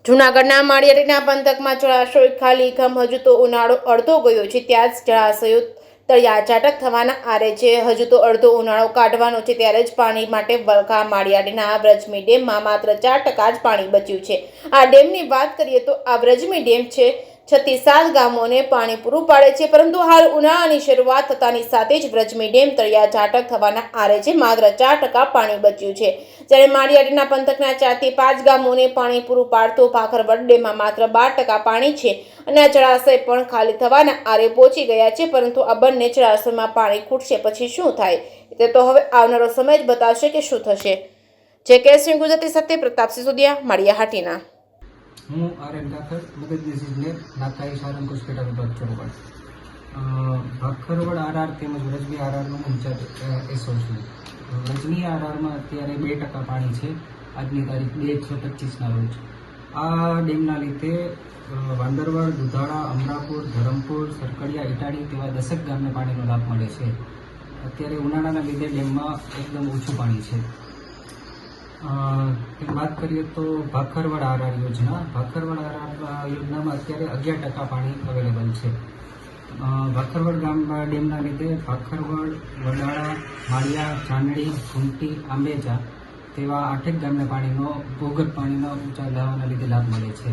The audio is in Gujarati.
જૂનાગઢના માળિયાટીના પંથકમાં જળાશય ખાલી ખમ હજુ તો ઉનાળો અડધો ગયો છે ત્યાં જ જળાશયો તળિયા ઝાટક થવાના આરે છે। હજુ તો અડધો ઉનાળો કાઢવાનો છે ત્યારે જ પાણી માટે વલખા માળિયાટીના વ્રજમી ડેમમાં માત્ર 4% જ પાણી બચ્યું છે। આ ડેમની વાત કરીએ તો આ વ્રજમી ડેમ છે 6-7 ગામોને પાણી પૂરું પાડે છે, પરંતુ હાલ ઉનાળાની શરૂઆત થતાની સાથે જ વ્રજમી ડેમ તળિયા ઝાટક થવાના આરે છે। માત્ર 4% પાણી બચ્યું છે, જ્યારે માળિયાટીના પંથકના 4 થી 5 ગામોને પાણી પૂરું પાડતો ભાખરવડ ડેમમાં માત્ર 12% પાણી છે અને આ જળાશય પણ ખાલી થવાના આરે પહોંચી ગયા છે। પરંતુ આ બંને જળાશયમાં પાણી ખૂટશે પછી શું થાય તે તો હવે આવનારો સમય જ બતાવશે કે શું થશે। JKS ન્યૂઝ ગુજરાતી સાથે પ્રતાપ સિસોદિયા, માળિયાહાટીના। હું આરએન ઠાકર, મદદનીશ ઇજનેર, નાકાઈ સારંગ હોસ્પિટલ વિભાગ ચોરવાડ, ભાખરવડ આરઆર તેમજ વ્રજમી આરઆરનો ઇન્ચાર્જ એસઓ છું। વ્રજમી આરઆરમાં અત્યારે 2% પાણી છે આજની તારીખ 2/6/25ના રોજ। આ ડેમના લીધે વાંદરવડ, દુધાળા, અમરાપુર, ધરમપુર, સરકડિયા, ઇટાડી તેવા 10 ગામને પાણીનો લાભ મળે છે। અત્યારે ઉનાળાના લીધે ડેમમાં એકદમ ઓછું પાણી છે। વાત કરીએ તો ભાખરવડ આરઆર યોજના, ભાખરવડ આરઆર યોજનામાં અત્યારે 11% પાણી અવેલેબલ છે। ભાખરવડ ડેમના લીધે ભાખરવડ, વડાળા, માળિયા, ચાંદડી, ઘૂંટી, આંબેજા તેવા 8 ગામને પાણીનો ભૂગર્ભ પાણીનો ઊંચા લાવવાના લીધે લાભ મળે છે।